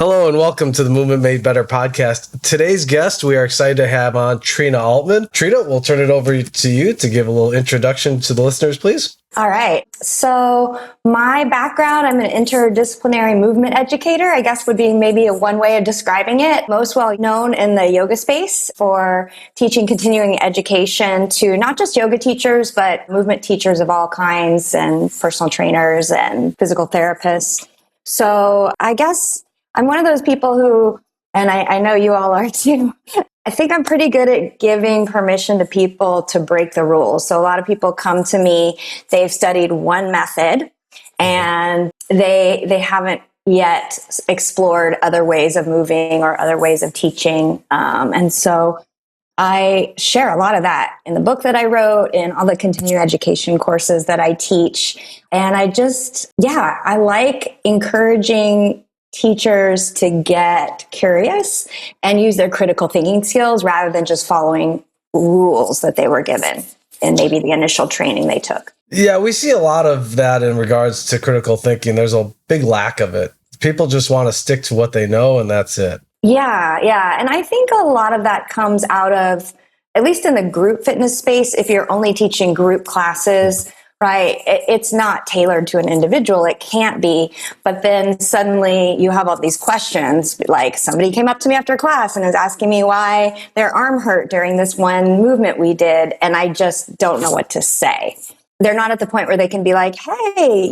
Hello and welcome to the Movement Made Better podcast. Today's guest, we are excited to have on Trina Altman. Trina, we'll turn it over to you to give a little introduction to the listeners, please. All right. So my background, I'm an interdisciplinary movement educator, I guess would be maybe a one way of describing it. Most well known in the yoga space for teaching continuing education to not just yoga teachers, but movement teachers of all kinds and personal trainers and physical therapists. So I guess I'm one of those people who, and I know you all are too, I think I'm pretty good at giving permission to people to break the rules. So a lot of people come to me, they've studied one method and they haven't yet explored other ways of moving or other ways of teaching. And so I share a lot of that in the book that I wrote, in all the continuing education courses that I teach. And I like encouraging teachers to get curious and use their critical thinking skills rather than just following rules that they were given in maybe the initial training they took. Yeah, we see a lot of that in regards to critical thinking. There's a big lack of it. People just want to stick to what they know and that's it. Yeah. And I think a lot of that comes out of, at least in the group fitness space, if you're only teaching group classes, right? It's not tailored to an individual. It can't be. But then suddenly you have all these questions, like somebody came up to me after class and is asking me why their arm hurt during this one movement we did. And I just don't know what to say. They're not at the point where they can be like, hey,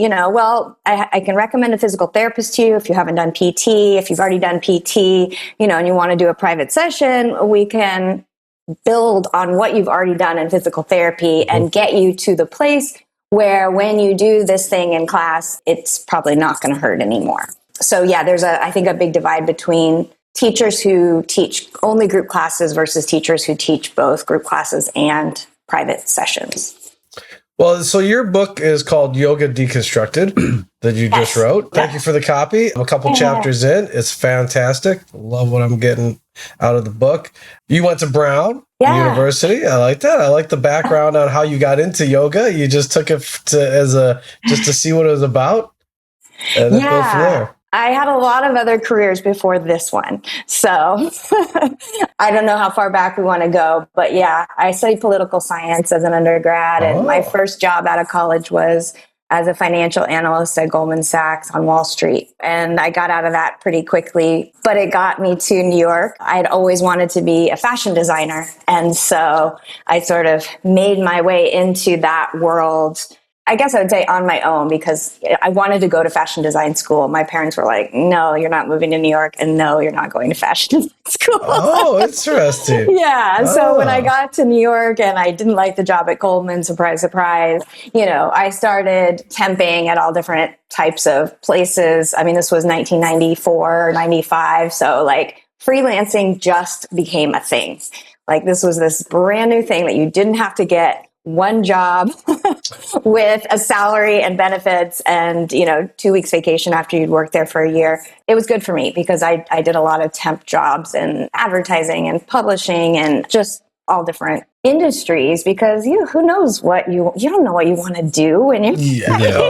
I can recommend a physical therapist to you if you haven't done PT. If you've already done PT, and you want to do a private session, we can build on what you've already done in physical therapy and get you to the place where when you do this thing in class, it's probably not going to hurt anymore. So yeah, there's I think a big divide between teachers who teach only group classes versus teachers who teach both group classes and private sessions. Well, so your book is called Yoga Deconstructed that you just wrote. Thank you for the copy. I'm a couple chapters in. It's fantastic. Love what I'm getting out of the book. You went to Brown University. I like that. I like the background on how you got into yoga. You just took it just to see what it was about and then go from there. I had a lot of other careers before this one. So I don't know how far back we want to go, but yeah, I studied political science as an undergrad. And my first job out of college was as a financial analyst at Goldman Sachs on Wall Street. And I got out of that pretty quickly, but it got me to New York. I'd always wanted to be a fashion designer. And so I sort of made my way into that world, I guess I would say on my own, because I wanted to go to fashion design school. My parents were like, no, you're not moving to New York, and no, you're not going to fashion design school. Oh, interesting. So when I got to New York and I didn't like the job at Goldman, surprise, surprise, I started temping at all different types of places. I mean, this was 1994 or 95. So like freelancing just became a thing. Like this was this brand new thing that you didn't have to get one job with a salary and benefits and, 2 weeks vacation after you'd worked there for a year. It was good for me because I did a lot of temp jobs in advertising and publishing and just all different industries because who knows what you don't know what you want to do when you're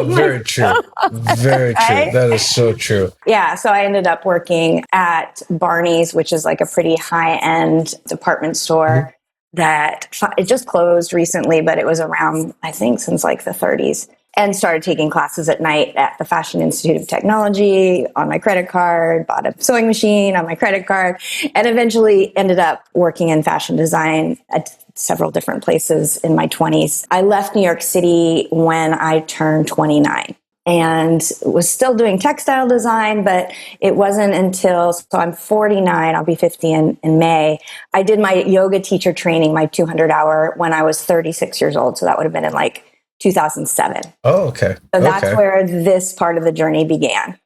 very true. Very true. Right? That is so true. Yeah. So I ended up working at Barney's, which is like a pretty high-end department store. That it just closed recently, but it was around, I think, since like the 30s, and started taking classes at night at the Fashion Institute of Technology on my credit card, bought a sewing machine on my credit card, and eventually ended up working in fashion design at several different places in my 20s. I left New York City when I turned 29. And was still doing textile design, but it wasn't until, so I'm 49, I'll be 50 in May. I did my yoga teacher training, my 200-hour, when I was 36 years old. So that would have been in like 2007. Oh, okay. So that's where this part of the journey began.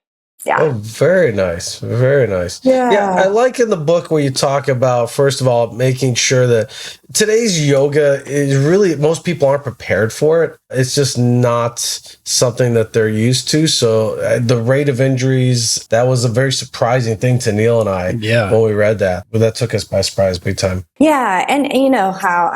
Yeah. Oh, very nice. Very nice. Yeah. I like in the book where you talk about, first of all, making sure that today's yoga is really, most people aren't prepared for it. It's just not something that they're used to. So the rate of injuries, that was a very surprising thing to Neil and I when we read that. But that took us by surprise big time. Yeah. And you know how,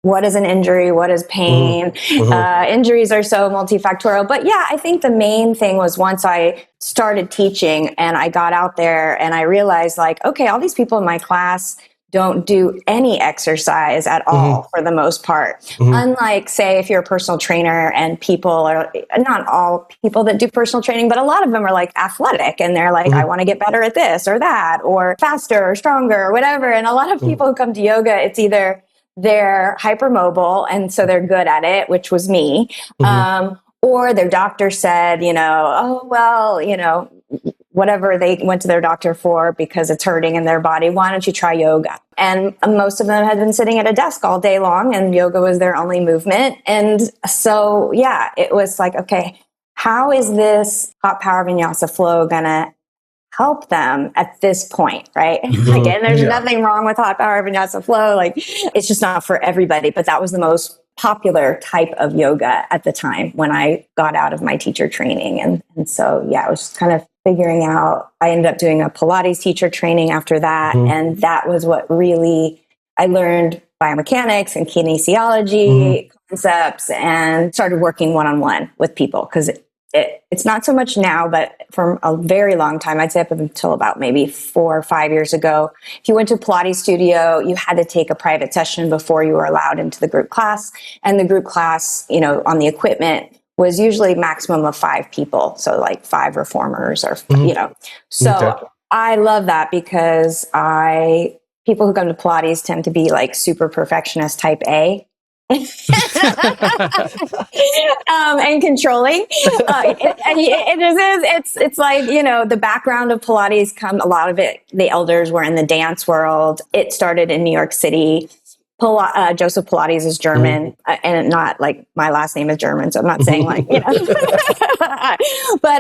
what is an injury? What is pain? Injuries are so multifactorial. But yeah, I think the main thing was once I started teaching and I got out there and I realized like, okay, all these people in my class don't do any exercise at all for the most part. Unlike, say, if you're a personal trainer and people are, not all people that do personal training, but a lot of them are like athletic and they're like, I want to get better at this or that or faster or stronger or whatever. And a lot of people who come to yoga, it's either they're hypermobile and so they're good at it, which was me. Or their doctor said, oh, well, whatever they went to their doctor for because it's hurting in their body. Why don't you try yoga? And most of them had been sitting at a desk all day long and yoga was their only movement. And so, yeah, it was like, okay, how is this hot power vinyasa flow going to help them at this point, right? Again, there's nothing wrong with hot power vinyasa flow. Like, it's just not for everybody, but that was the most popular type of yoga at the time when I got out of my teacher training. And so, yeah, I was just kind of figuring out, I ended up doing a Pilates teacher training after that. And that was what really, I learned biomechanics and kinesiology concepts and started working one-on-one with people because it's not so much now, but for a very long time, I'd say up until about maybe 4 or 5 years ago, if you went to a Pilates studio, you had to take a private session before you were allowed into the group class. And the group class, on the equipment was usually maximum of 5 people. So like 5 reformers or, So I love that because people who come to Pilates tend to be like super perfectionist type A. And controlling. It's like, the background of Pilates a lot of it, the elders were in the dance world. It started in New York City. Joseph Pilates is German, and not like my last name is German. So I'm not saying like, but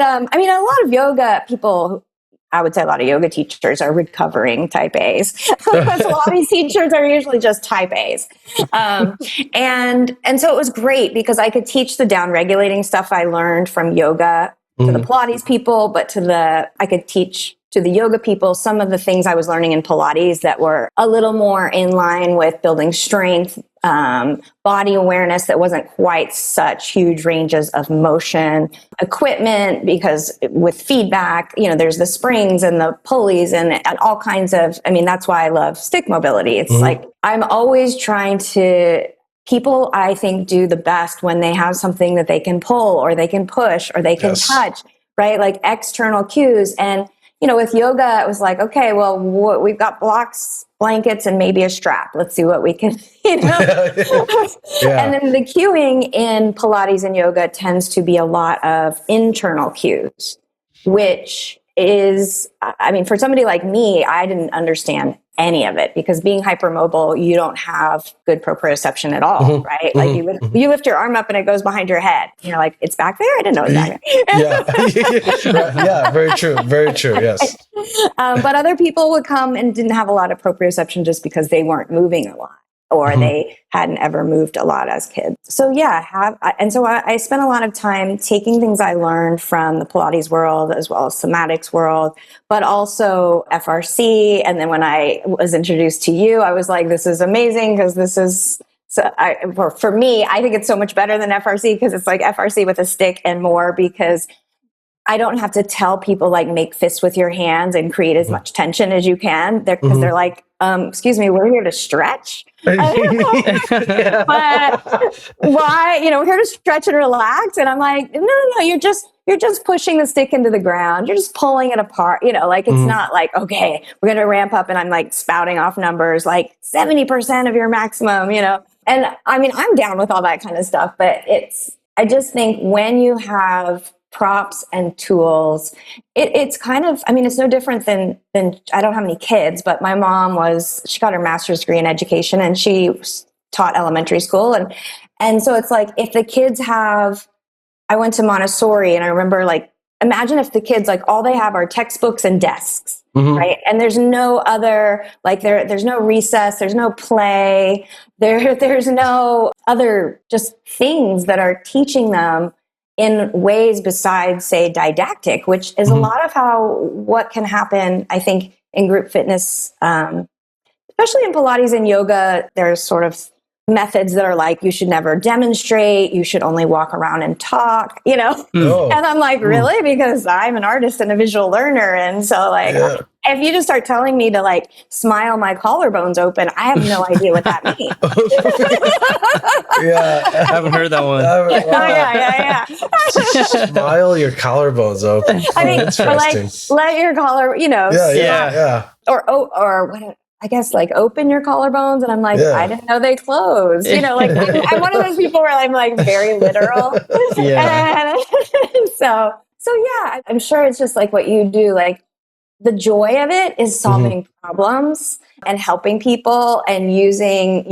a lot of yoga people, I would say a lot of yoga teachers are recovering type A's. Because a lot of these teachers are usually just type A's. And so it was great because I could teach the down regulating stuff I learned from yoga to the Pilates people, but I could teach to the yoga people some of the things I was learning in Pilates that were a little more in line with building strength, body awareness that wasn't quite such huge ranges of motion, equipment, because with feedback, there's the springs and the pulleys and all kinds of, that's why I love stick mobility. It's like, I'm always trying to, people I think do the best when they have something that they can pull or they can push or they can touch, right? Like external cues. And with yoga, it was like, okay, well, we've got blocks, blankets, and maybe a strap. Let's see what we can, And then the cueing in Pilates and yoga tends to be a lot of internal cues, which is, for somebody like me, I didn't understand any of it because being hypermobile, you don't have good proprioception at all, right? Like you lift your arm up and it goes behind your head. You're like, it's back there? I didn't know it was back there. Yeah, very true. Very true. Yes. But other people would come and didn't have a lot of proprioception just because they weren't moving a lot or they hadn't ever moved a lot as kids. So I spent a lot of time taking things I learned from the Pilates world as well as somatics world, but also FRC. And then when I was introduced to you, I was like, this is amazing because this is, for me, I think it's so much better than FRC because it's like FRC with a stick and more because I don't have to tell people like make fists with your hands and create as much tension as you can. Because they're like, excuse me, we're here to stretch. But why? We're here to stretch and relax. And I'm like, no, you're just pushing the stick into the ground. You're just pulling it apart. It's not like, okay, we're going to ramp up and I'm like spouting off numbers like 70% of your maximum, And I'm down with all that kind of stuff, but I just think when you have props and tools, it's kind of, it's no different than I don't have any kids, but my mom she got her master's degree in education and she taught elementary school. And so it's like, if the kids I went to Montessori and I remember like, imagine if the kids, like all they have are textbooks and desks, right? And there's no other, like there's no recess, there's no play, there's no other just things that are teaching them in ways besides, say, didactic, which is a lot of what can happen, I think, in group fitness, especially in Pilates and yoga. There's sort of methods that are like, you should never demonstrate, you should only walk around and talk, Oh. And I'm like, really? Because I'm an artist and a visual learner. And so like, if you just start telling me to like smile my collarbones open, I have no idea what that means. I haven't heard that one. Yeah. Smile your collarbones open. I mean, interesting. Let your collar, or what? I guess like open your collarbones, and I'm like, I didn't know they closed. Like I'm one of those people where I'm like very literal. And so yeah, I'm sure it's just like what you do. Like the joy of it is solving problems and helping people and using,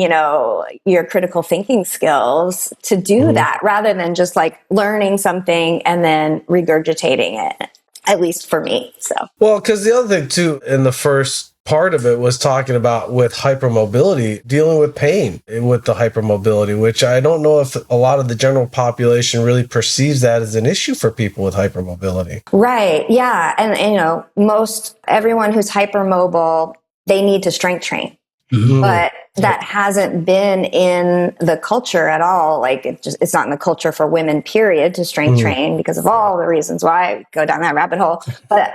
your critical thinking skills to do that, rather than just like learning something and then regurgitating it. At least for me. So well, because the other thing too, in the first part of it was talking about with hypermobility, dealing with pain with the hypermobility, which I don't know if a lot of the general population really perceives that as an issue for people with hypermobility. Right. Yeah. And most everyone who's hypermobile, they need to strength train. But that hasn't been in the culture at all. Like it's not in the culture for women, period, to strength train because of all the reasons why I go down that rabbit hole. But,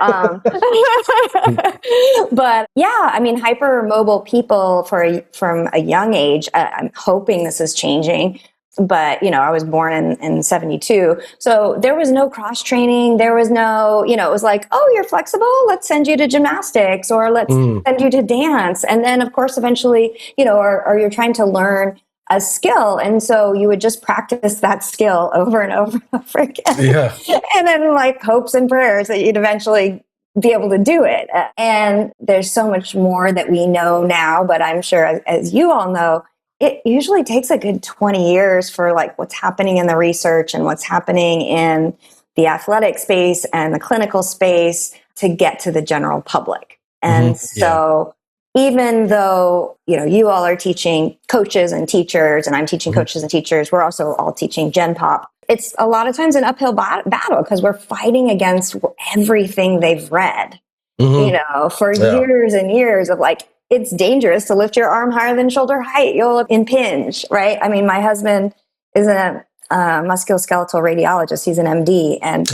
but yeah, I mean, hypermobile people from a young age, I'm hoping this is changing. But, I was born in 72. So there was no cross training. There was no, it was like, oh, you're flexible. Let's send you to gymnastics or let's send you to dance. And then, of course, eventually, or you're trying to learn a skill. And so you would just practice that skill over and over and over again. Yeah. And then like hopes and prayers that you'd eventually be able to do it. And there's so much more that we know now, but I'm sure as you all know, it usually takes a good 20 years for like what's happening in the research and what's happening in the athletic space and the clinical space to get to the general public. And so even though, you all are teaching coaches and teachers, and I'm teaching coaches and teachers, we're also all teaching Gen Pop. It's a lot of times an uphill battle because we're fighting against everything they've read, for years and years of like, it's dangerous to lift your arm higher than shoulder height. You'll impinge, right? I mean, my husband is a musculoskeletal radiologist. He's an MD, and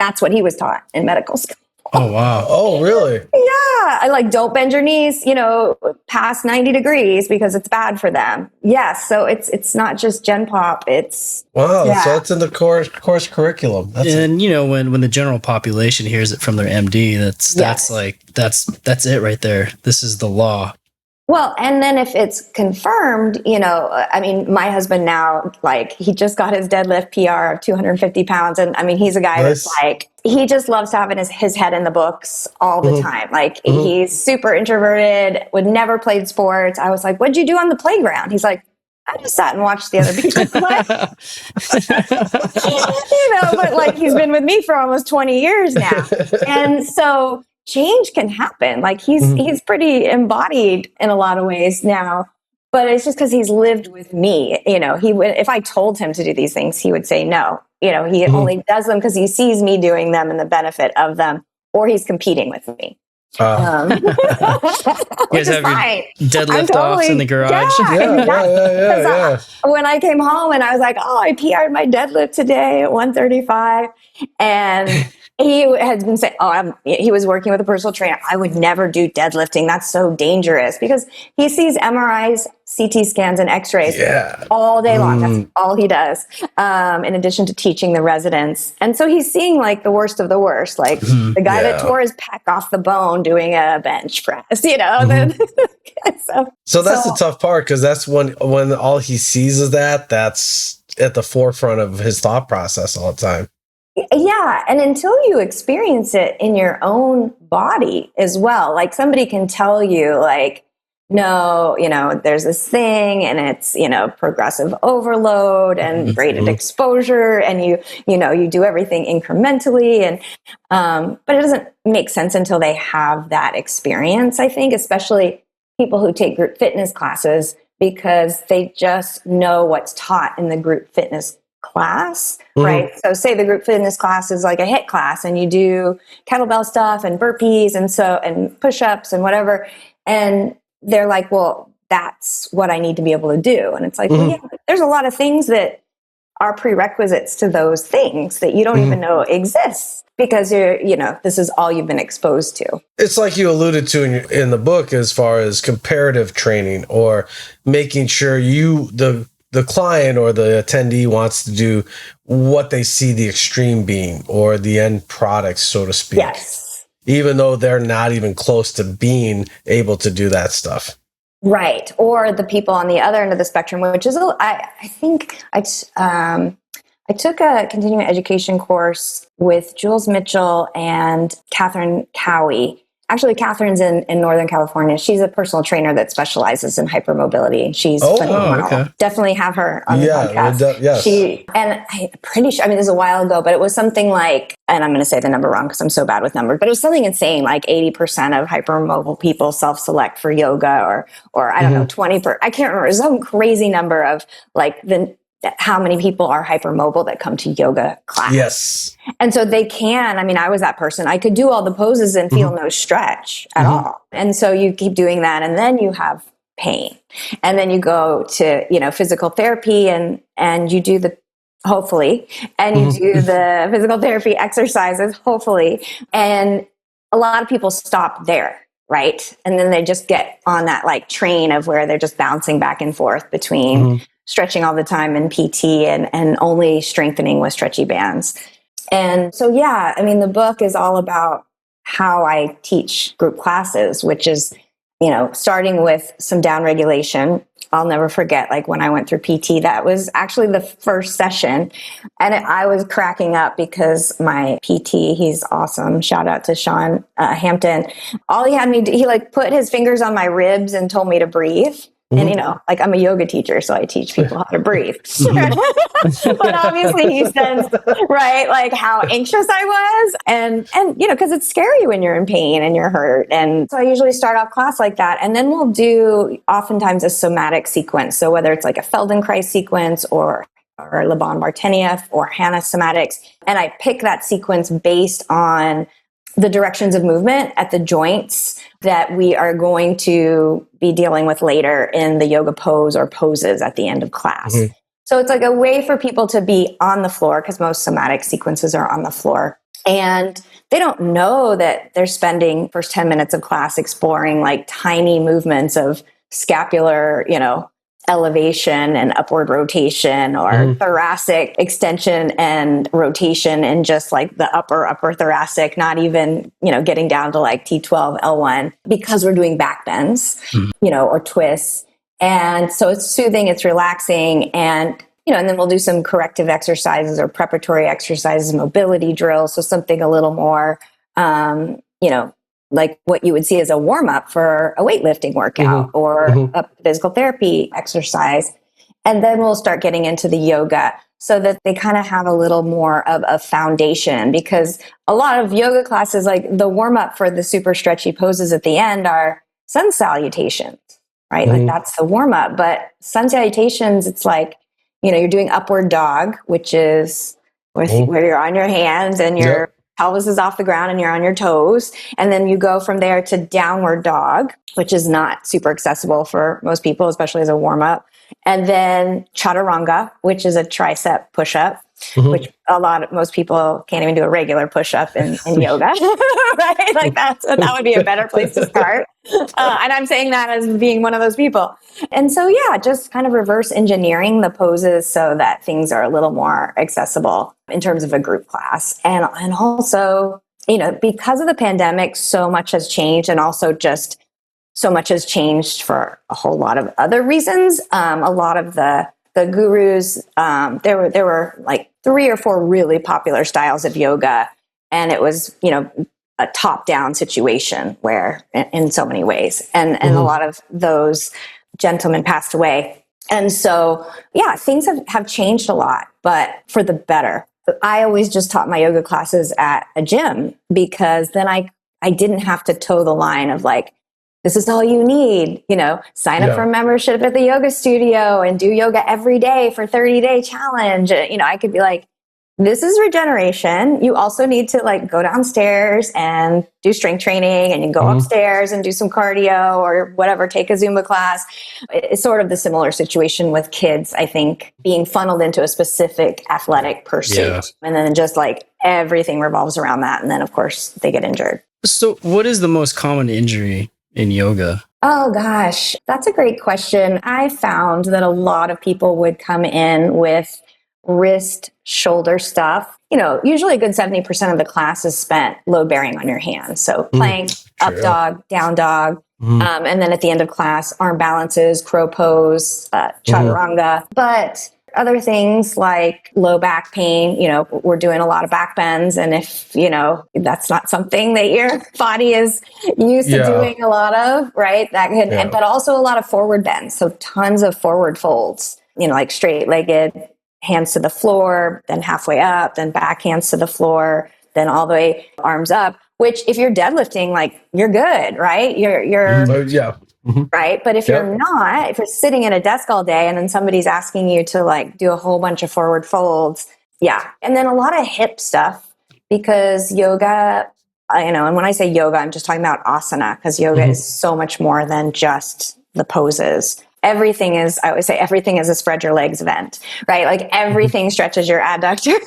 that's what he was taught in medical school. Oh, wow. Oh, really? Yeah. I like, don't bend your knees, past 90 degrees because it's bad for them. Yes. So it's not just Gen Pop. It's wow. So it's in the course curriculum. When the general population hears it from their MD, that's it right there. This is the law. Well, and then if it's confirmed, I mean, my husband now, like, he just got his deadlift PR of 250 pounds. And I mean, he's a guy that's like, he just loves having his head in the books all the time. Like, he's super introverted, would never played sports. I was like, what'd you do on the playground? He's like, I just sat and watched the other people play. But like, he's been with me for almost 20 years now. And so change can happen. Like he's pretty embodied in a lot of ways now, but it's just because he's lived with me. He would, if I told him to do these things, he would say no. He only does them because he sees me doing them and the benefit of them, or he's competing with me. You guys have your deadlift offs in the garage. Yeah. When I came home and I was like, I PR'd my deadlift today at 135, and he had been saying, he was working with a personal trainer. I would never do deadlifting. That's so dangerous, because he sees MRIs, CT scans, and x-rays all day long. That's all he does. In addition to teaching the residents. And so he's seeing like the worst of the worst, like the guy that tore his pec off the bone doing a bench press, So that's the tough part, because that's when all he sees is that's at the forefront of his thought process all the time. Yeah. And until you experience it in your own body as well, like somebody can tell you like, no, there's this thing and it's, progressive overload and graded exposure. And you do everything incrementally. And, but it doesn't make sense until they have that experience, I think, especially people who take group fitness classes, because they just know what's taught in the group fitness class, right? So say the group fitness class is like a HIIT class and you do kettlebell stuff and burpees and push-ups and whatever. And they're like, well, that's what I need to be able to do. And it's like, well, yeah, there's a lot of things that are prerequisites to those things that you don't even know exist because this is all you've been exposed to. It's like you alluded to in the book as far as comparative training or making sure the client or the attendee wants to do what they see the extreme being or the end product, so to speak. Yes. Even though they're not even close to being able to do that stuff. Right. Or the people on the other end of the spectrum, which is, I think I took a continuing education course with Jules Mitchell and Catherine Cowie. Actually, Catherine's in Northern California. She's a personal trainer that specializes in hypermobility, and she's phenomenal. Okay. Definitely have her on the podcast. Yes. And I'm pretty sure, this is a while ago, but it was something like, and I'm going to say the number wrong because I'm so bad with numbers, but it was something insane, like 80% of hypermobile people self-select for yoga, or I don't know, 20%. I can't remember. Some crazy number of like how many people are hypermobile that come to yoga class. Yes. And so they can, I was that person. I could do all the poses and feel no stretch at all. And so you keep doing that and then you have pain. And then you go to, physical therapy and you do hopefully, and you do the physical therapy exercises, hopefully. And a lot of people stop there. Right. And then they just get on that like train of where they're just bouncing back and forth between stretching all the time and PT and only strengthening with stretchy bands. And so, the book is all about how I teach group classes, which is, starting with some down regulation. I'll never forget, like when I went through PT, that was actually the first session. And I was cracking up because my PT, he's awesome. Shout out to Sean Hampton. All he had me do, he like put his fingers on my ribs and told me to breathe. And, I'm a yoga teacher, so I teach people how to breathe. But obviously he says, right, like how anxious I was. And because it's scary when you're in pain and you're hurt. And so I usually start off class like that. And then we'll do oftentimes a somatic sequence. So whether it's like a Feldenkrais sequence or Laban Bartenieff or Hanna somatics. And I pick that sequence based on the directions of movement at the joints that we are going to be dealing with later in the yoga pose or poses at the end of class. So it's like a way for people to be on the floor because most somatic sequences are on the floor. And they don't know that they're spending first 10 minutes of class exploring like tiny movements of scapular, elevation and upward rotation or thoracic extension and rotation and just like the upper thoracic, not even, getting down to like T12, L1 because we're doing back bends, or twists. And so it's soothing, it's relaxing. And, and then we'll do some corrective exercises or preparatory exercises, mobility drills. So something a little more, like what you would see as a warm-up for a weightlifting workout or a physical therapy exercise. And then we'll start getting into the yoga so that they kind of have a little more of a foundation, because a lot of yoga classes, like the warm-up for the super stretchy poses at the end are sun salutations, right? Like that's the warm-up. But sun salutations, it's like, you're doing upward dog, which is where you're on your hands and your pelvis is off the ground and you're on your toes. And then you go from there to downward dog, which is not super accessible for most people, especially as a warm-up. And then chaturanga, which is a tricep push-up, which most people can't even do a regular push-up in yoga, right? Like that would be a better place to start. And I'm saying that as being one of those people. And so, just kind of reverse engineering the poses so that things are a little more accessible in terms of a group class. And also, because of the pandemic, so much has changed, and also just so much has changed for a whole lot of other reasons. A lot of the gurus, there were like 3 or 4 really popular styles of yoga, and it was, a top-down situation where in so many ways. And a lot of those gentlemen passed away. And so, things have changed a lot, but for the better. I always just taught my yoga classes at a gym because then I didn't have to toe the line of like, this is all you need, sign up for a membership at the yoga studio and do yoga every day for 30-day challenge. I could be like, this is regeneration. You also need to like go downstairs and do strength training, and you go upstairs and do some cardio or whatever, take a Zumba class. It's sort of the similar situation with kids, I think, being funneled into a specific athletic pursuit. Yeah. And then just like everything revolves around that. And then of course they get injured. So what is the most common injury in yoga? Oh gosh, that's a great question. I found that a lot of people would come in with wrist, shoulder stuff. You know, usually a good 70% of the class is spent load bearing on your hands. So plank, up dog, down dog. And then at the end of class, arm balances, crow pose, chaturanga. But other things like low back pain, you know, we're doing a lot of back bends. And if, you know, that's not something that your body is used to doing a lot of, right? That could, but also a lot of forward bends. So tons of forward folds, you know, like straight legged, hands to the floor, then halfway up, then back hands to the floor, then all the way arms up, which if you're deadlifting, like you're good, right? You're right. But if you're not, if you're sitting at a desk all day and then somebody's asking you to like do a whole bunch of forward folds. Yeah. And then a lot of hip stuff because yoga, you know, and when I say yoga, I'm just talking about asana because yoga is so much more than just the poses. Everything is, I always say, everything is a spread your legs event, right? Like everything stretches your adductors.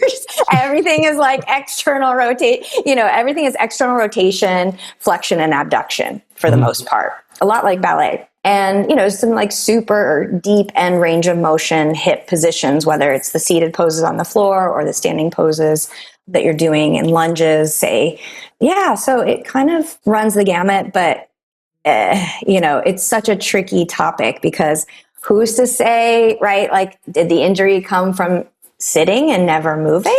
Everything is like external rotate, you know, everything is external rotation, flexion, and abduction for the most part. A lot like ballet. And, you know, some like super deep end range of motion hip positions, whether it's the seated poses on the floor or the standing poses that you're doing in lunges, say. Yeah, so it kind of runs the gamut, but you know, it's such a tricky topic because who's to say, right? Like, did the injury come from sitting and never moving?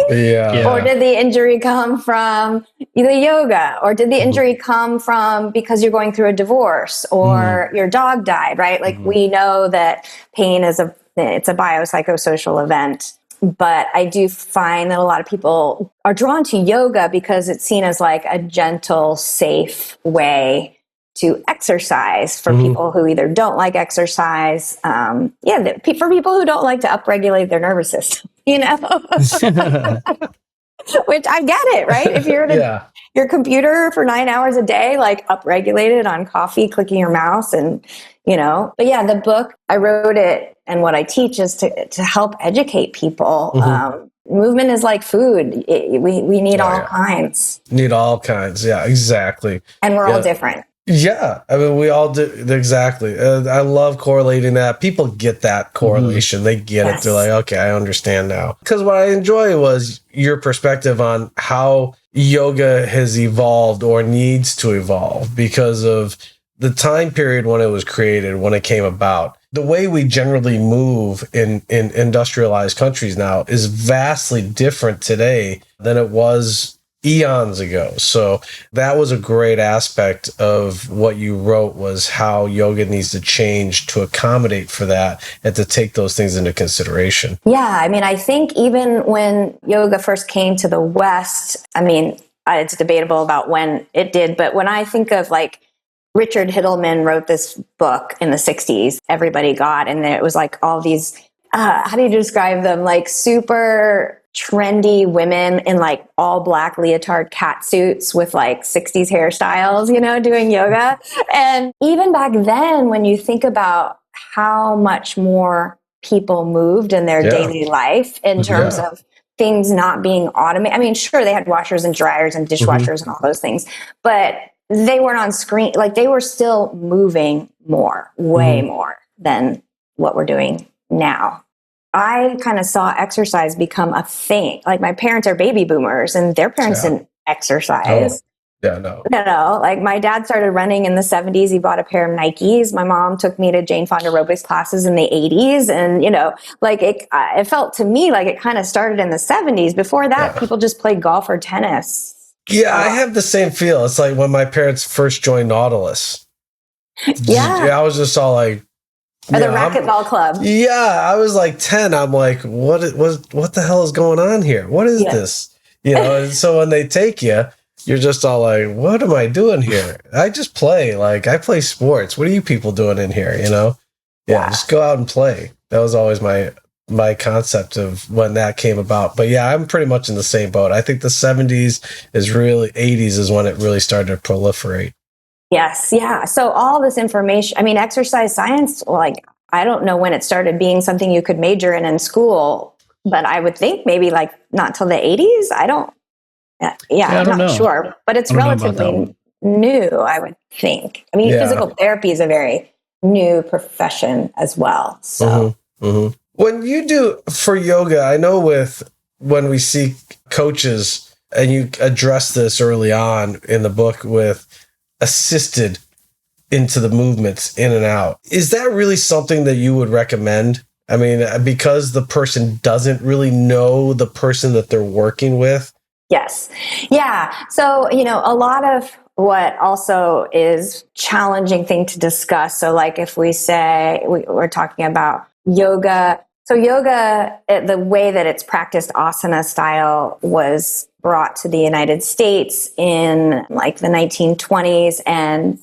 Or did the injury come from the yoga? Or did the injury come from because you're going through a divorce or your dog died, right? Like we know that pain is it's a biopsychosocial event. But I do find that a lot of people are drawn to yoga because it's seen as like a gentle, safe way to exercise for people who either don't like exercise. For people who don't like to upregulate their nervous system, you know, which I get it, right? If you're at your computer for 9 hours a day, like upregulated on coffee, clicking your mouse and, you know, but yeah, the book, I wrote it and what I teach is to help educate people. Movement is like food. We need all kinds. Need all kinds. Yeah, exactly. And we're all different. Yeah, I mean, we all do. Exactly. I love correlating that. People get that correlation. They get it. They're like, okay, I understand now. Because what I enjoy was your perspective on how yoga has evolved or needs to evolve because of the time period when it was created, when it came about. The way we generally move in industrialized countries now is vastly different today than it was eons ago. So that was a great aspect of what you wrote, was how yoga needs to change to accommodate for that and to take those things into consideration. Yeah. I mean, I think even when yoga first came to the West, I mean, it's debatable about when it did, but when I think of like Richard Hittleman wrote this book in the 60s, Everybody Got, and it was like all these, how do you describe them? Like super trendy women in like all black leotard cat suits with like 60s hairstyles, you know, doing yoga. And even back then, when you think about how much more people moved in their daily life in terms of things not being automated. I mean, sure, they had washers and dryers and dishwashers and all those things, but they weren't on screen. Like they were still moving more, way more than what we're doing now. I kind of saw exercise become a thing. Like my parents are baby boomers and their parents didn't exercise. No. Like my dad started running in the 70s. He bought a pair of Nikes. My mom took me to Jane Fonda aerobics classes in the 80s. And, you know, like it felt to me like it kind of started in the 70s. Before that, people just played golf or tennis. Yeah, I have the same feel. It's like when my parents first joined Nautilus. I was just all like, or the racquetball club. Yeah, I was like 10. I'm like, what the hell is going on here? What is this? You know, and so when they take you, you're just all like, what am I doing here? I just play. Like, I play sports. What are you people doing in here, you know? Yeah, just go out and play. That was always my my concept of when that came about. But yeah, I'm pretty much in the same boat. I think the 70s is really 80s is when it really started to proliferate. Yes. Yeah. So all this information, I mean, exercise science, like, I don't know when it started being something you could major in school, but I would think maybe like not till the 80s. I'm not sure, but it's relatively new, I would think. I mean, physical therapy is a very new profession as well. So when you do for yoga, I know when we see coaches, and you address this early on in the book with assisted into the movements in and out. Is that really something that you would recommend? I mean, because the person doesn't really know the person that they're working with? Yes. Yeah. So, a lot of what also is challenging thing to discuss. So like if we say we're talking about yoga. So yoga, the way that it's practiced, asana style, was brought to the United States in like the 1920s. And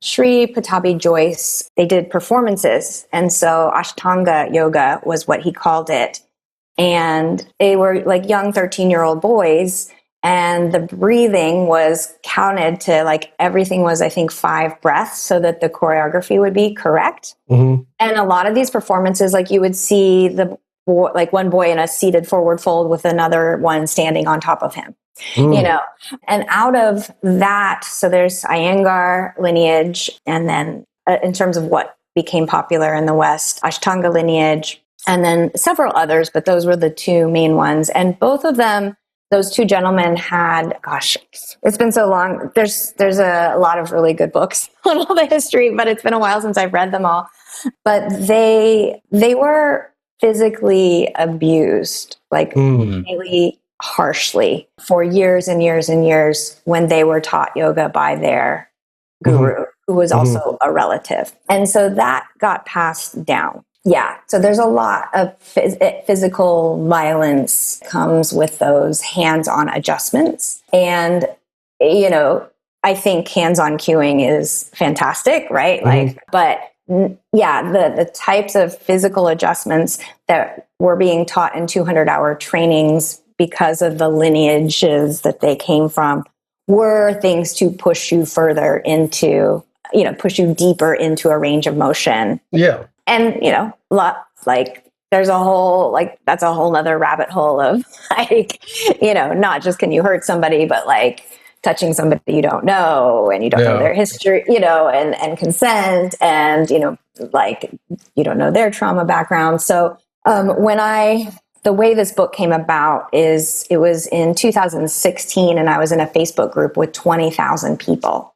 Sri Patabi Joyce, they did performances. And so Ashtanga yoga was what he called it. And they were like young 13-year-old boys. And the breathing was counted to like everything was, I think, 5 breaths so that the choreography would be correct. And a lot of these performances, like you would see like one boy in a seated forward fold with another one standing on top of him, and out of that, so there's Iyengar lineage. And then in terms of what became popular in the West, Ashtanga lineage, and then several others, but those were the 2 main ones. And both of them, those 2 gentlemen had, it's been so long. There's a lot of really good books on all the history, but it's been a while since I've read them all. But they were physically abused, like really harshly for years and years and years when they were taught yoga by their guru, who was also a relative. And so that got passed down. Yeah. So there's a lot of physical violence comes with those hands-on adjustments. And, I think hands-on cueing is fantastic, right? But the types of physical adjustments that were being taught in 200-hour trainings because of the lineages that they came from were things to push you further into, push you deeper into a range of motion. Yeah. And, there's a whole, that's a whole nother rabbit hole of not just can you hurt somebody, but touching somebody you don't know and you don't know their history, and consent and, you don't know their trauma background. So the way this book came about is it was in 2016 and I was in a Facebook group with 20,000 people.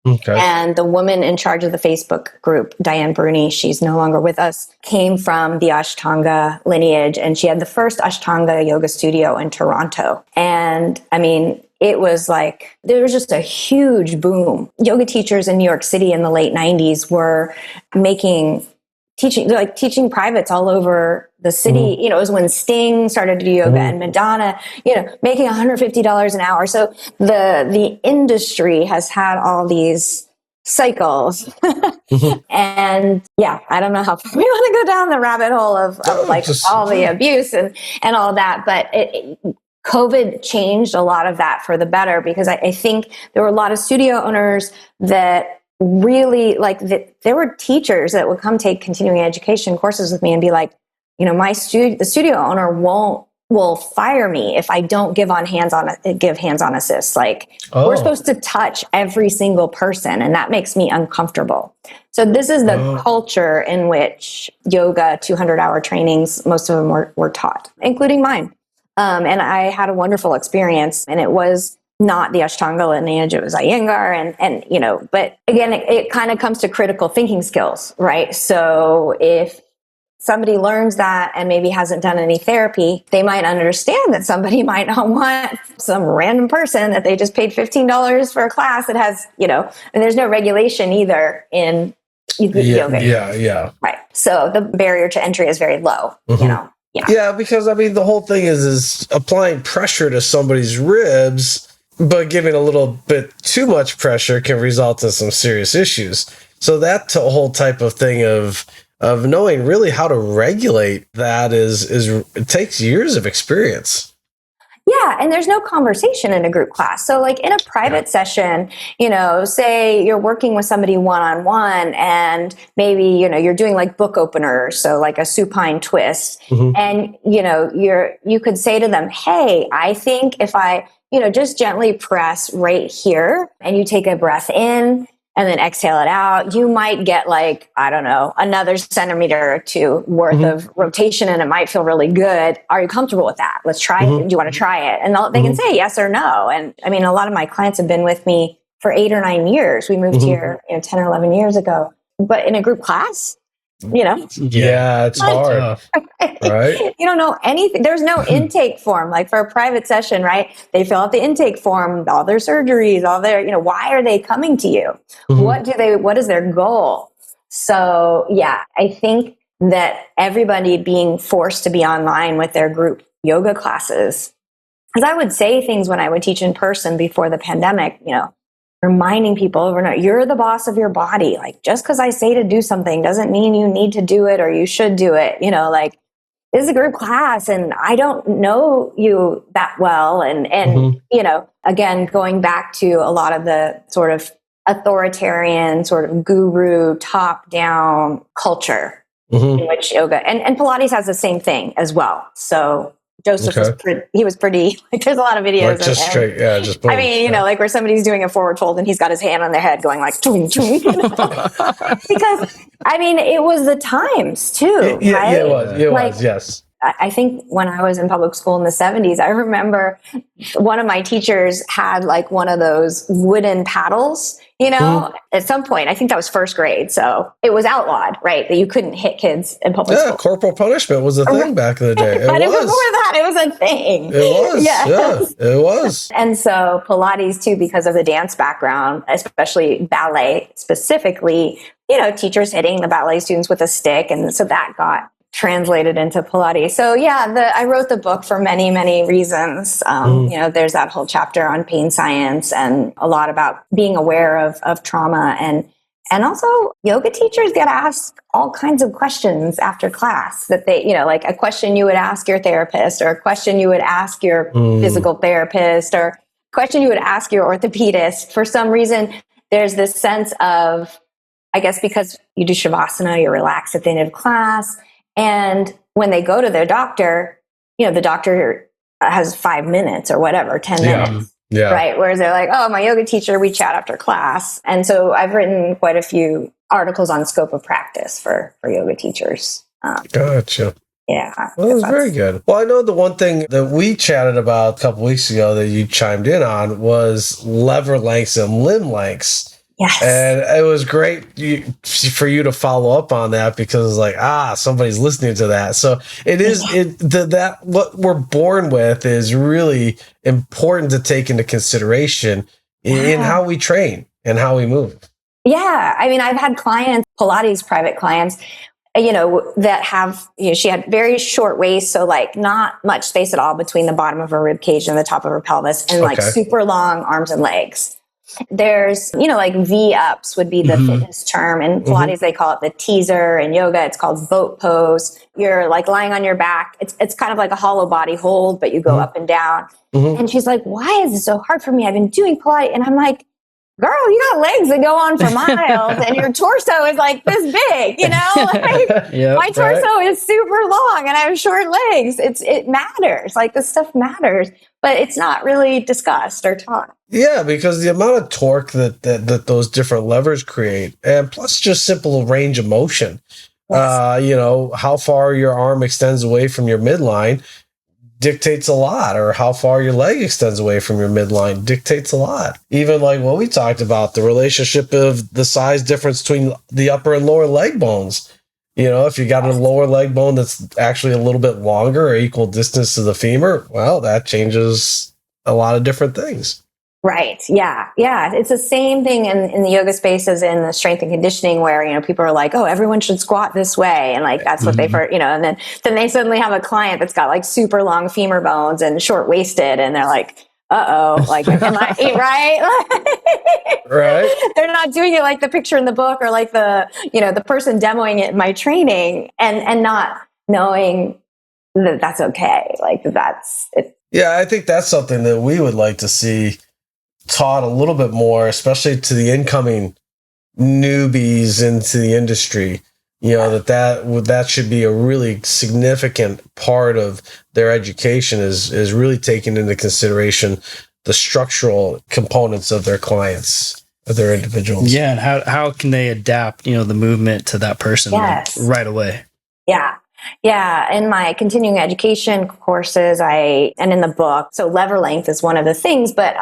Okay. And the woman in charge of the Facebook group, Diane Bruni, she's no longer with us, came from the Ashtanga lineage, and she had the first Ashtanga yoga studio in Toronto. And I mean, it was there was just a huge boom. Yoga teachers in New York City in the late 90s were teaching privates all over the city. It was when Sting started to do yoga and Madonna, making $150 an hour. So the industry has had all these cycles. And I don't know how far we want to go down the rabbit hole of all the abuse and all that. But COVID changed a lot of that for the better, because I think there were a lot of studio owners that really there were teachers that would come take continuing education courses with me and be like, the studio owner will fire me if I don't give hands-on assists. We're supposed to touch every single person, and that makes me uncomfortable. So this is the culture in which yoga 200-hour trainings, most of them were taught, including mine. And I had a wonderful experience, and it was not the Ashtanga lineage, it was Iyengar, and but again, it kind of comes to critical thinking skills, right? So if somebody learns that and maybe hasn't done any therapy, they might understand that somebody might not want some random person that they just paid $15 for a class that has, and there's no regulation either in yoga. Yeah. Right. So the barrier to entry is very low, Yeah, because the whole thing is applying pressure to somebody's ribs, but giving a little bit too much pressure can result in some serious issues. So that whole type of thing of of knowing really how to regulate that is it takes years of experience. Yeah, and there's no conversation in a group class. So like in a private session, say you're working with somebody one-on-one and maybe, you're doing like book openers, so like a supine twist. And, you could say to them, hey, I think if I, just gently press right here and you take a breath in and then exhale it out, you might get like, I don't know, another centimeter or two worth of rotation and it might feel really good. Are you comfortable with that? Let's try it. Do you want to try it? And they can say yes or no. And I mean, a lot of my clients have been with me for 8 or 9 years. We moved here 10 or 11 years ago. But in a group class, Yeah, it's hard. Right? You don't know anything. There's no intake form. Like for a private session, right? They fill out the intake form, all their surgeries, all their, why are they coming to you? What is their goal? So yeah, I think that everybody being forced to be online with their group yoga classes, because I would say things when I would teach in person before the pandemic, reminding people over and over, you're the boss of your body. Like just because I say to do something doesn't mean you need to do it or you should do it. Like this is a group class and I don't know you that well. And again, going back to a lot of the sort of authoritarian sort of guru top down culture in which yoga and Pilates has the same thing as well. So Joseph was pretty, like there's a lot of videos. Like just boom. I mean, like where somebody's doing a forward fold and he's got his hand on their head going like, chung, chung, because I mean, it was the times too. Right? Yeah, it was, yes. I think when I was in public school in the 70s, I remember one of my teachers had like one of those wooden paddles, at some point. I think that was first grade. So it was outlawed, right? That you couldn't hit kids in public school. Yeah, corporal punishment was a thing back in the day. But before that, it was a thing. It was. Yeah, it was. And so Pilates too, because of the dance background, especially ballet specifically, teachers hitting the ballet students with a stick. And so that got translated into Pilates. So yeah, I wrote the book for many, many reasons. There's that whole chapter on pain science and a lot about being aware of trauma and also yoga teachers get asked all kinds of questions after class that they, like a question you would ask your therapist or a question you would ask your physical therapist or a question you would ask your orthopedist. For some reason, there's this sense of, I guess because you do Shavasana, you're relaxed at the end of class. And when they go to their doctor, the doctor has 5 minutes or whatever, 10 minutes, right? Whereas they're like, oh, my yoga teacher, we chat after class. And so I've written quite a few articles on scope of practice for yoga teachers. Gotcha. Yeah. Well, that's very good. Well, I know the one thing that we chatted about a couple weeks ago that you chimed in on was lever lengths and limb lengths. Yes. And it was great for you to follow up on that because it's like, somebody's listening to that. So it is that what we're born with is really important to take into consideration in how we train and how we move. Yeah. I mean, I've had clients, Pilates private clients, that have, she had very short waist. So like not much space at all between the bottom of her rib cage and the top of her pelvis and like super long arms and legs. There's, like V-ups would be the fitness term. In Pilates, they call it the teaser. In yoga, it's called boat pose. You're like lying on your back. It's kind of like a hollow body hold, but you go up and down. And she's like, why is it so hard for me? I've been doing Pilates. And I'm like, girl, you got legs that go on for miles and your torso is like this big, my torso is super long and I have short legs. It matters. Like this stuff matters, but it's not really discussed or taught. Yeah, because the amount of torque that those different levers create, and plus just simple range of motion, how far your arm extends away from your midline dictates a lot, or how far your leg extends away from your midline dictates a lot. Even like what we talked about, the relationship of the size difference between the upper and lower leg bones. If you got a lower leg bone that's actually a little bit longer or equal distance to the femur, well, that changes a lot of different things. Right. Yeah. Yeah. It's the same thing in the yoga space as in the strength and conditioning where, people are like, oh, everyone should squat this way. And like, that's what they've heard, and then they suddenly have a client that's got like super long femur bones and short waisted. And they're like, like, am I right? Right. They're not doing it like the picture in the book or like the person demoing it in my training and not knowing that that's okay. Like that's it. Yeah, I think that's something that we would like to see taught a little bit more, especially to the incoming newbies into the industry. That should be a really significant part of their education is really taking into consideration the structural components of their clients, of their individuals. Yeah, and how can they adapt, the movement to that person right away? Yeah. Yeah. In my continuing education courses, and in the book, so lever length is one of the things, but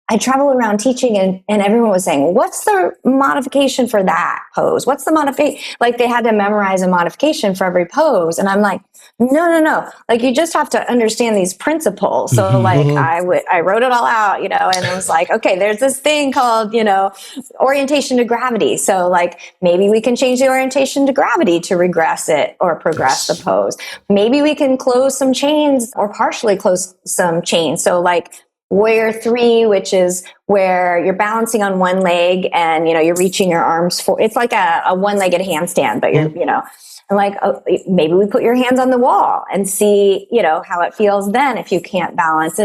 I travel around teaching and everyone was saying, what's the modification for that pose? What's the modification? Like they had to memorize a modification for every pose. And I'm like, no. Like you just have to understand these principles. So I wrote it all out, and I was like, okay, there's this thing called, orientation to gravity. So like maybe we can change the orientation to gravity to regress it or progress the pose. Maybe we can close some chains or partially close some chains. So like Warrior 3, which is where you're balancing on one leg and, you're reaching your arms for, it's like a one-legged handstand, but you're, and like, maybe we put your hands on the wall and see, how it feels then if you can't balance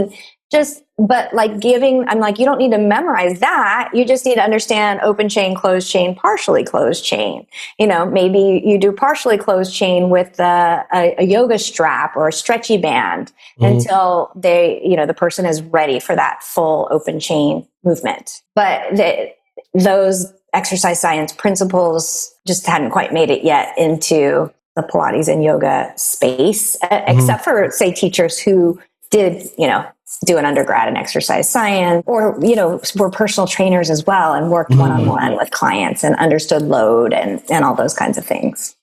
but like I'm like, you don't need to memorize that. You just need to understand open chain, closed chain, partially closed chain. Maybe you do partially closed chain with a yoga strap or a stretchy band until the person is ready for that full open chain movement. But those exercise science principles just hadn't quite made it yet into the Pilates and yoga space, except for, say, teachers who did, do an undergrad in exercise science or, were personal trainers as well and worked one-on-one with clients and understood load and all those kinds of things.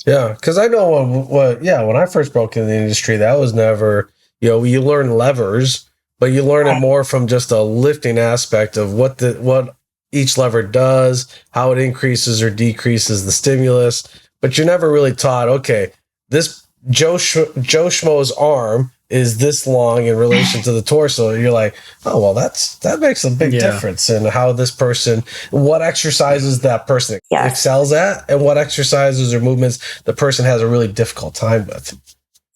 Yeah. Cause I know when I first broke into the industry, that was never, you learn levers, but you learn it more from just a lifting aspect of what each lever does, how it increases or decreases the stimulus, but you're never really taught, okay, this Joe Schmo's arm is this long in relation to the torso. You're like, oh, well, that makes a big difference in how this person, what exercises that person excels at and what exercises or movements the person has a really difficult time with.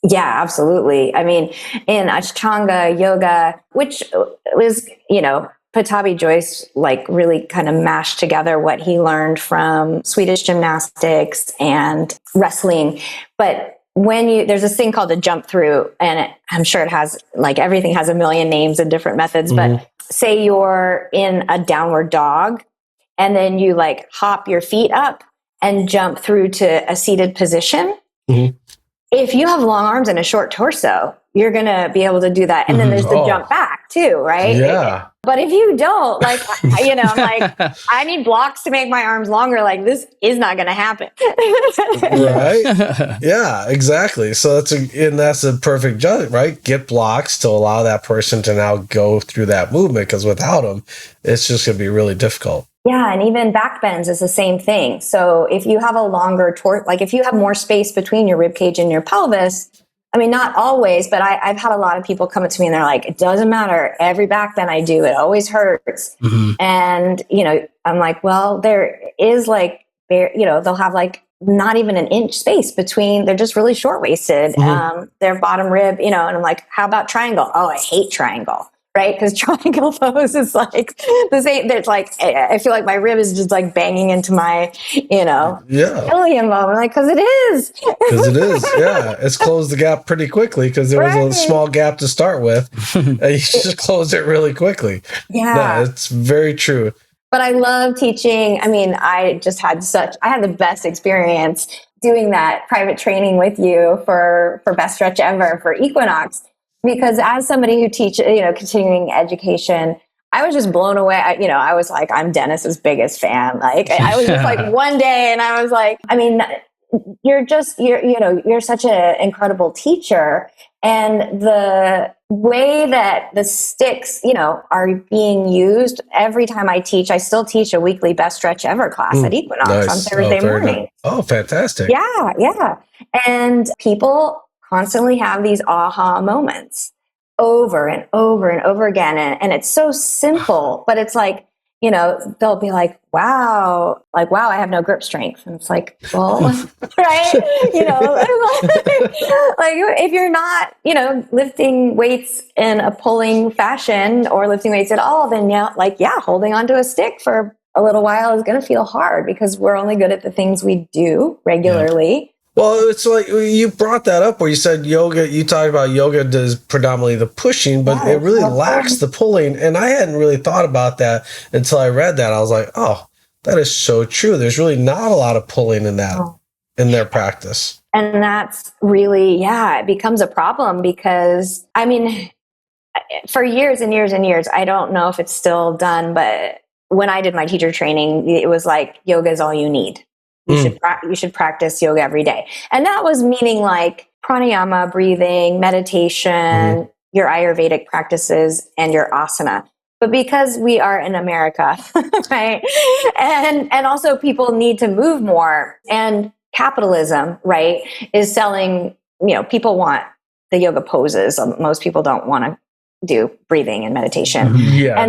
Yeah, absolutely. I mean, in Ashtanga yoga, which was, Patabi Joyce like really kind of mashed together what he learned from Swedish gymnastics and wrestling. But there's this thing called a jump through, and I'm sure it has like everything has a million names and different methods, but say you're in a downward dog and then you like hop your feet up and jump through to a seated position. If you have long arms and a short torso, you're going to be able to do that. And then there's the jump back too, right? Yeah. But if you don't, like, I'm like, I need blocks to make my arms longer. Like, this is not going to happen. Right? Yeah, exactly. So that's a perfect judge, right? Get blocks to allow that person to now go through that movement, because without them, it's just going to be really difficult. Yeah, and even back bends is the same thing. So if you have a longer like if you have more space between your rib cage and your pelvis, I mean, not always, but I've had a lot of people come up to me and they're like, it doesn't matter. Every back bend I do, it always hurts. And, I'm like, well, there is like, they'll have like not even an inch space between, they're just really short waisted, their bottom rib, and I'm like, how about triangle? Oh, I hate triangle. Right? Because triangle pose is like the same. There's like, I feel like my rib is just like banging into my, ilium bone. I'm like, because it is. Because it is. Yeah. It's closed the gap pretty quickly because there was a small gap to start with. And you just close it really quickly. Yeah. No, it's very true. But I love teaching. I mean, I had the best experience doing that private training with you for Best Stretch Ever for Equinox. Because as somebody who teaches, continuing education, I was just blown away. I was like, I'm Dennis's biggest fan. Like, I was just like one day and I was like, I mean, you're such an incredible teacher. And the way that the sticks, are being used every time I teach, I still teach a weekly Best Stretch Ever class at Equinox on Thursday morning. Good. Oh, fantastic. Yeah. And people constantly have these aha moments. over and over and over again. And it's so simple, but it's like, they'll be like, wow, I have no grip strength. And it's like, well, right. Like if you're not, lifting weights in a pulling fashion or lifting weights at all, then holding onto a stick for a little while is going to feel hard because we're only good at the things we do regularly. Yeah. Well, it's like you brought that up where you said yoga, you talked about yoga does predominantly the pushing, but it really lacks the pulling. And I hadn't really thought about that until I read that. I was like, oh, that is so true. There's really not a lot of pulling in that, in their practice. And that's really, it becomes a problem because, for years and years and years, I don't know if it's still done, but when I did my teacher training, it was like, yoga is all you need. You should practice yoga every day. And that was meaning like pranayama, breathing, meditation, your Ayurvedic practices, and your asana. But because we are in America, right? And also people need to move more, and capitalism, right, is selling, people want the yoga poses. Most people don't want to do breathing and meditation.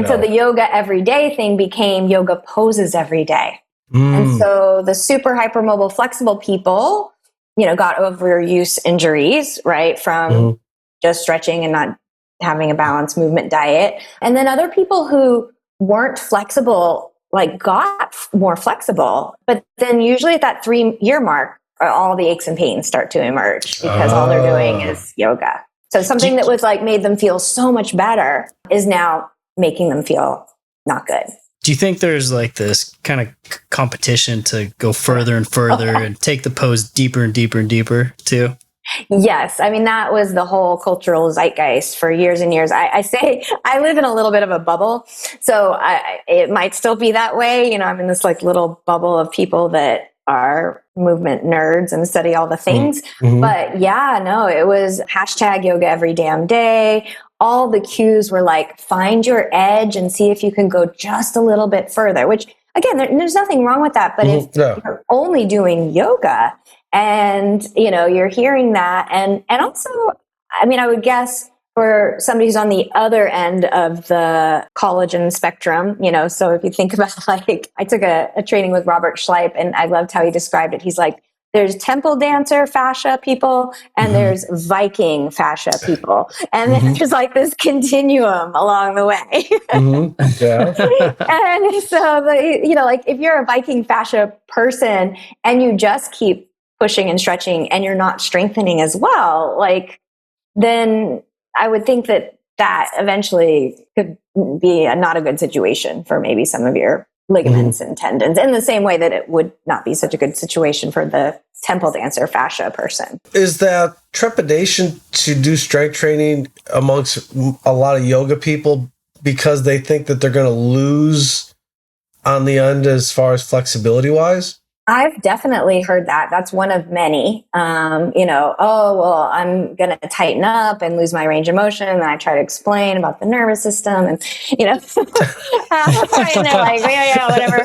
So the yoga everyday thing became yoga poses every day. And so the super hypermobile, flexible people, got overuse injuries, right? From just stretching and not having a balanced movement diet. And then other people who weren't flexible, got more flexible. But then usually at that 3-year mark, all the aches and pains start to emerge because all they're doing is yoga. So something that was made them feel so much better is now making them feel not good. Do you think there's this kind of competition to go further and further and take the pose deeper and deeper and deeper too? Yes. that was the whole cultural zeitgeist for years and years. I say I live in a little bit of a bubble. So it might still be that way. I'm in this little bubble of people that are movement nerds and study all the things. But it was hashtag yoga every damn day. All the cues were find your edge and see if you can go just a little bit further, which again, there's nothing wrong with that. But if you're only doing yoga and, you're hearing that. And also, I would guess for somebody who's on the other end of the collagen spectrum, so if you think about I took a training with Robert Schleip and I loved how he described it. He's like, there's temple dancer fascia people and there's Viking fascia people. And then there's this continuum along the way. And so, if you're a Viking fascia person and you just keep pushing and stretching and you're not strengthening as well, then I would think that eventually could be not a good situation for maybe some of your ligaments and tendons, in the same way that it would not be such a good situation for the temple dancer fascia person. Is that trepidation to do strength training amongst a lot of yoga people because they think that they're going to lose on the end as far as flexibility wise? I've definitely heard that. That's one of many. I'm going to tighten up and lose my range of motion. And I try to explain about the nervous system and, and they're like, whatever.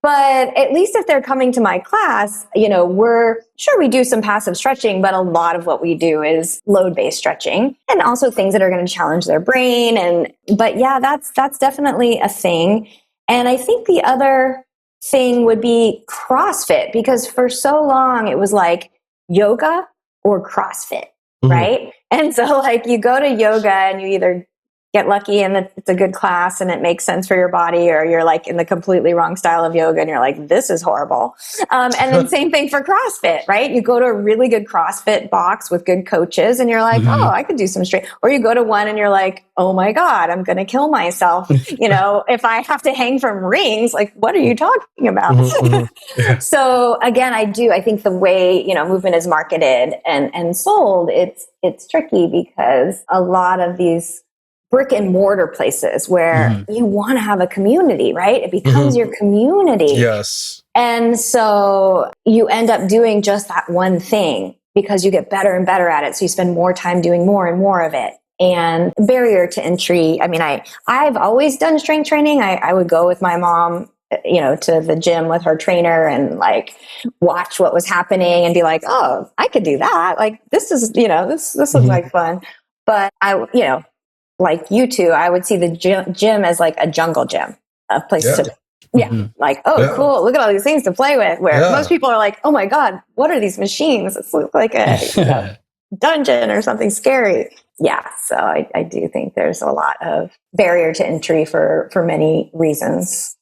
But at least if they're coming to my class, we're sure we do some passive stretching, but a lot of what we do is load-based stretching and also things that are going to challenge their brain. But that's definitely a thing. And I think the other thing would be CrossFit, because for so long it was yoga or CrossFit, right? And so you go to yoga and you either get lucky and it's a good class and it makes sense for your body, or you're in the completely wrong style of yoga and you're like, this is horrible. And then same thing for CrossFit, right? You go to a really good CrossFit box with good coaches and you're like, oh, I could do some straight. Or you go to one and you're like, oh my God, I'm going to kill myself. If I have to hang from rings, what are you talking about? So again, I think the way, movement is marketed and sold, it's tricky because a lot of these brick and mortar places where you want to have a community, right? It becomes your community. Yes. And so you end up doing just that one thing because you get better and better at it. So you spend more time doing more and more of it. And barrier to entry. I've always done strength training. I would go with my mom to the gym with her trainer and like watch what was happening and be like, oh, I could do that. Like, this is, this looks like fun. But like you two, I would see the gym as like a jungle gym, a place to, like, cool. Look at all these things to play with, where most people are like, oh my God, what are these machines? It looks like a dungeon or something scary. Yeah. So I do think there's a lot of barrier to entry for many reasons.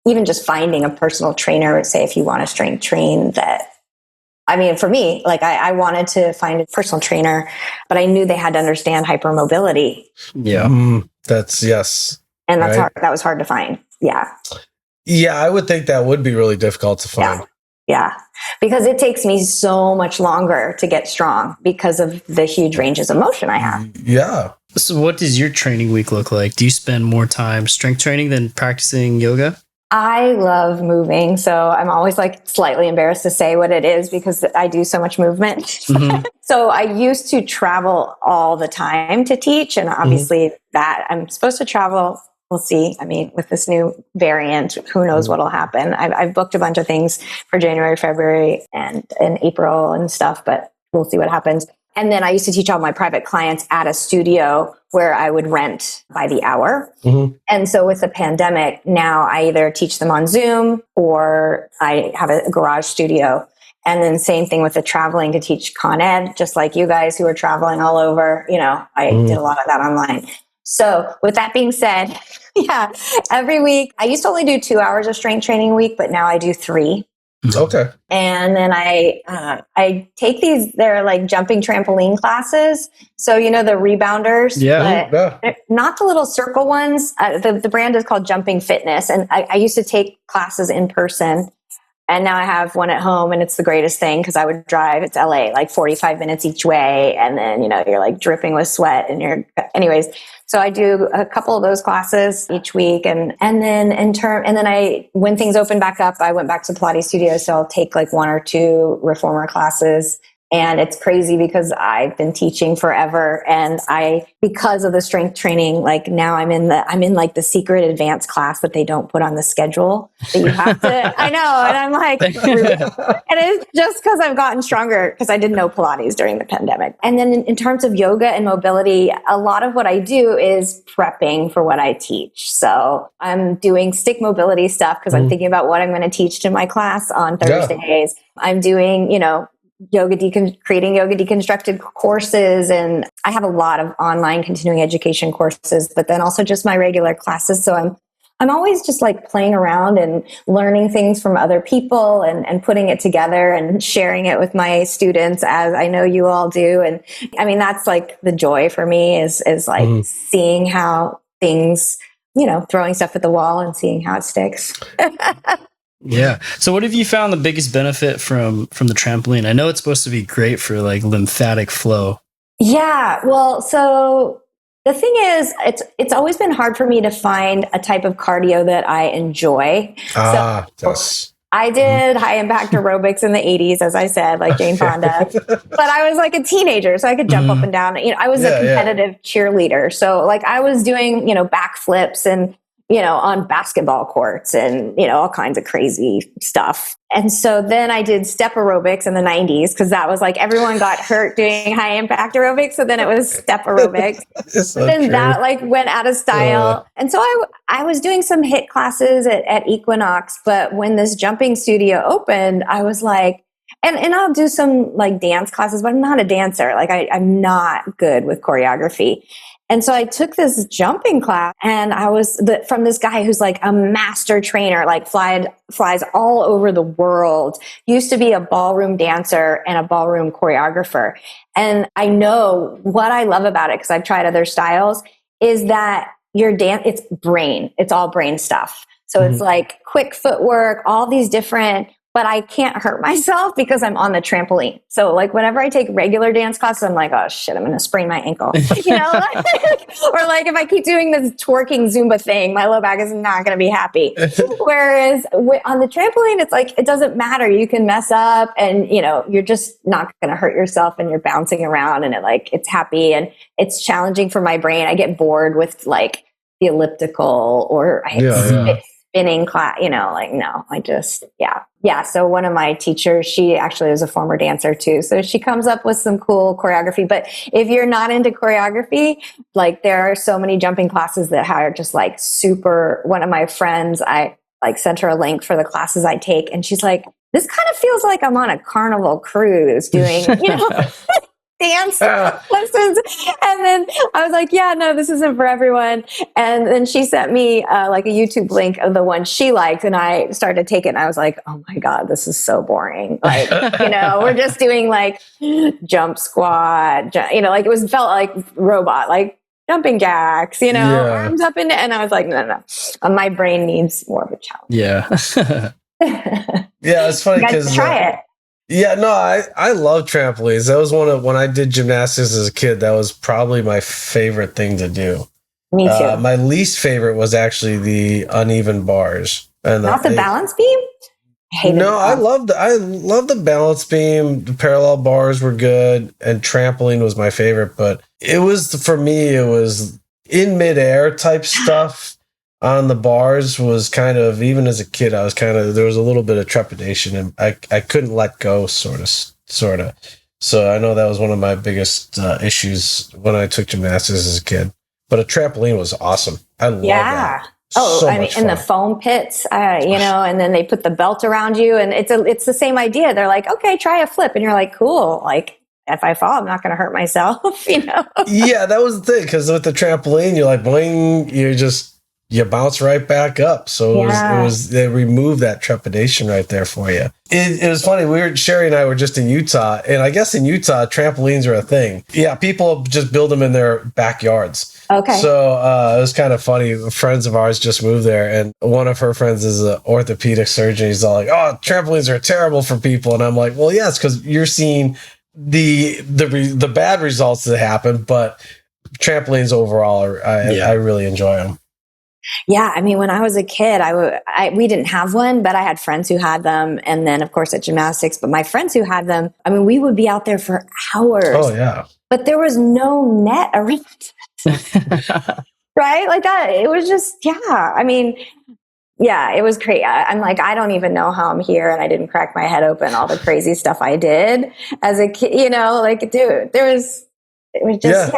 Even just finding a personal trainer, say if you want to strength train for me, like I wanted to find a personal trainer, but I knew they had to understand hypermobility. Yeah. That's yes. And that's hard. That was hard to find. Yeah. Yeah. I would think that would be really difficult to find. Yeah. Because it takes me so much longer to get strong because of the huge ranges of motion I have. Yeah. So what does your training week look like? Do you spend more time strength training than practicing yoga? I love moving. So I'm always like slightly embarrassed to say what it is because I do so much movement. So I used to travel all the time to teach. And obviously that I'm supposed to travel. We'll see. I mean, with this new variant, who knows what'll happen. I've booked a bunch of things for January, February, and in April and stuff, but we'll see what happens. And then I used to teach all my private clients at a studio where I would rent by the hour. And so with the pandemic, now I either teach them on Zoom or I have a garage studio. And then same thing with the traveling to teach Con Ed, just like you guys who are traveling all over. I did a lot of that online. So with that being said, every week, I used to only do 2 hours of strength training a week, but now I do 3. Okay. And then I take these, they're like jumping trampoline classes. So, the rebounders, but not the little circle ones. The brand is called Jumping Fitness. And I used to take classes in person. And now I have one at home, and it's the greatest thing because I would drive. It's LA, like 45 minutes each way. And then, you're like dripping with sweat anyways. So I do a couple of those classes each week. And then when things opened back up, I went back to Pilates studio. So I'll take like 1 or 2 reformer classes. And it's crazy because I've been teaching forever. And because of the strength training, like now I'm in like the secret advanced class that they don't put on the schedule that you have to, I know. And I'm like, and it's just because I've gotten stronger because I didn't know Pilates during the pandemic. And then in terms of yoga and mobility, a lot of what I do is prepping for what I teach. So I'm doing stick mobility stuff because I'm thinking about what I'm going to teach to my class on Thursdays. I'm doing, creating yoga deconstructed courses. And I have a lot of online continuing education courses, but then also just my regular classes. So I'm always just like playing around and learning things from other people and putting it together and sharing it with my students, as I know you all do. And I mean, that's like the joy for me is like seeing how things, throwing stuff at the wall and seeing how it sticks. Yeah. So what have you found the biggest benefit from the trampoline? I know it's supposed to be great for like lymphatic flow. Yeah. Well, so the thing is, it's always been hard for me to find a type of cardio that I enjoy. Yes. I did high impact aerobics in the 80s, as I said, like Jane Fonda. But I was like a teenager, so I could jump up and down. I was a competitive cheerleader. So like I was doing, backflips and on basketball courts and, all kinds of crazy stuff. And so then I did step aerobics in the 90s because that was like everyone got hurt doing high impact aerobics. So then it was step aerobics. So then that like went out of style. And so I was doing some HIIT classes at Equinox. But when this jumping studio opened, I was like, and I'll do some like dance classes, but I'm not a dancer. Like I'm not good with choreography. And so I took this jumping class and I was from this guy who's like a master trainer, like flies all over the world, used to be a ballroom dancer and a ballroom choreographer. And I know what I love about it, because I've tried other styles, is that it's brain. It's all brain stuff. So it's like quick footwork, all these different, but I can't hurt myself because I'm on the trampoline. So like whenever I take regular dance classes, I'm like, oh shit, I'm going to sprain my ankle. Or like if I keep doing this twerking Zumba thing, my low back is not going to be happy. Whereas on the trampoline, it's like, it doesn't matter. You can mess up and, you're just not going to hurt yourself and you're bouncing around and it's happy and it's challenging for my brain. I get bored with like the elliptical or spinning class, like, no, yeah. So one of my teachers, she actually was a former dancer too. So she comes up with some cool choreography. But if you're not into choreography, like there are so many jumping classes that are just like super. One of my friends, I like sent her a link for the classes I take, and she's like, this kind of feels like I'm on a Carnival cruise doing, dance lessons. And then I was like, yeah, no, this isn't for everyone. And then she sent me like a YouTube link of the one she liked, and I started to take it, and I was like, oh my God, this is so boring. Like, we're just doing like jump squat, like felt like robot, like jumping jacks, arms up and I was like, no. My brain needs more of a challenge. Yeah. Yeah, it's funny because try it. Yeah, no, I love trampolines. That was when I did gymnastics as a kid, that was probably my favorite thing to do. Me too. My least favorite was actually the uneven bars. And not the balance beam? I loved the balance beam. The parallel bars were good, and trampoline was my favorite, but it was in midair type stuff. On the bars was kind of, even as a kid, there was a little bit of trepidation, and I couldn't let go, sort of. So I know that was one of my biggest issues when I took gymnastics as a kid. But a trampoline was awesome. I love that. Oh, so in the foam pits, and then they put the belt around you, and it's the same idea. They're like, okay, try a flip, and you're like, cool, like. If I fall, I'm not going to hurt myself, Yeah, that was the thing, because with the trampoline, you're like, boing, you bounce right back up. So they removed that trepidation right there for you. It was funny. Sherry and I were just in Utah, and I guess in Utah, trampolines are a thing. Yeah, people just build them in their backyards. Okay. So it was kind of funny. Friends of ours just moved there, and one of her friends is an orthopedic surgeon. He's all like, oh, trampolines are terrible for people. And I'm like, well, yes, because you're seeing the bad results that happen, but trampolines overall, I really enjoy them. Yeah, I mean, when I was a kid, we didn't have one, but I had friends who had them, and then of course at gymnastics. But my friends who had them, I mean, we would be out there for hours. Oh yeah, but there was no net around it. Right, like that. It was just I mean. Yeah, it was crazy. I'm like, I don't even know how I'm here, and I didn't crack my head open. All the crazy stuff I did as a kid, like, dude, it was just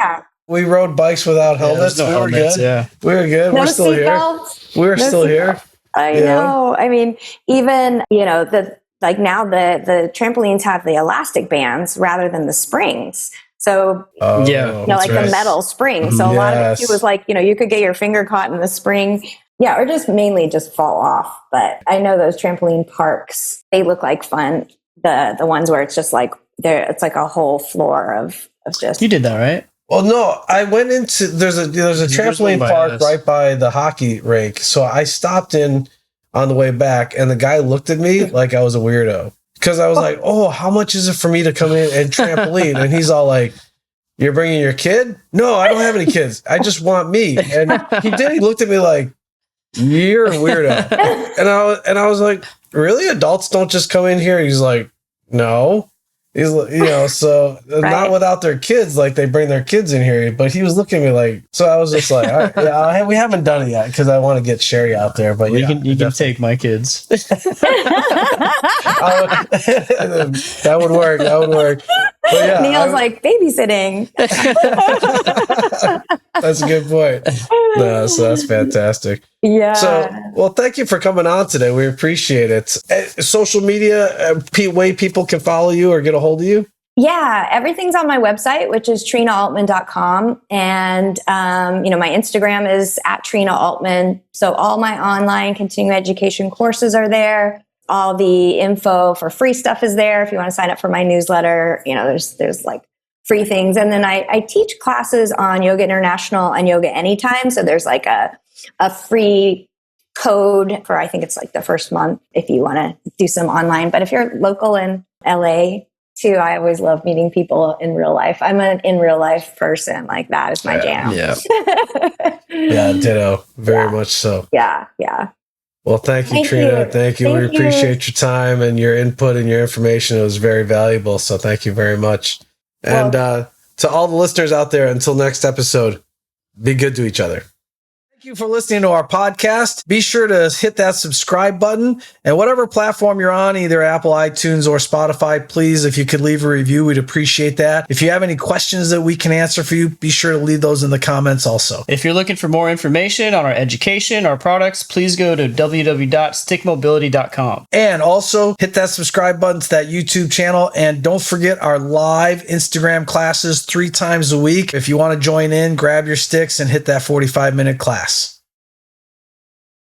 We rode bikes without helmets. No helmets, good. Yeah, we were good. No We're still here. We're still here. I know. I mean, even now the trampolines have the elastic bands rather than the springs. So like the metal spring. So a lot of it too was like you could get your finger caught in the spring. Yeah, or just mainly just fall off. But I know those trampoline parks, they look like fun. The ones where it's just like it's like a whole floor of just. You did that, right? Well, no, I went into there's a trampoline park right by the hockey rink. So I stopped in on the way back, and the guy looked at me like I was a weirdo because I was like, "Oh, how much is it for me to come in and trampoline?" And he's all like, "You're bringing your kid?" No, I don't have any kids. I just want me. And he did. He looked at me like, "You're a weirdo." And I was like, "Really? Adults don't just come in here?" He's like, "No." He's so not without their kids, like they bring their kids in here. But he was looking at me like, so I was just like, all right, we haven't done it yet because I want to get Sherry out there. But you can take my kids. That would work. But yeah, Neil's like babysitting. That's a good point. No, so that's fantastic. Yeah. So, well, thank you for coming on today. We appreciate it. Social media, way people can follow you or get a hold of you? Yeah, everything's on my website, which is TrinaAltman.com. And, my Instagram is @TrinaAltman. So all my online continuing education courses are there. All the info for free stuff is there. If you want to sign up for my newsletter, there's like free things. And then I teach classes on Yoga International and Yoga Anytime. So there's like a free code for, I think it's like the first month if you want to do some online. But if you're local in LA too, I always love meeting people in real life. I'm an in real life person. Like that is my jam. Yeah. Yeah, ditto. Very much so. Yeah. Well, thank you, Trina. Thank you. We appreciate your time and your input and your information. It was very valuable. So thank you very much. And to all the listeners out there, until next episode, be good to each other. Thank you for listening to our podcast. Be sure to hit that subscribe button, and whatever platform you're on, either Apple, iTunes, or Spotify, please, if you could leave a review, we'd appreciate that. If you have any questions that we can answer for you, be sure to leave those in the comments also. If you're looking for more information on our education, our products, please go to www.stickmobility.com. And also hit that subscribe button to that YouTube channel, and don't forget our live Instagram classes 3 times a week. If you want to join in, grab your sticks and hit that 45-minute class.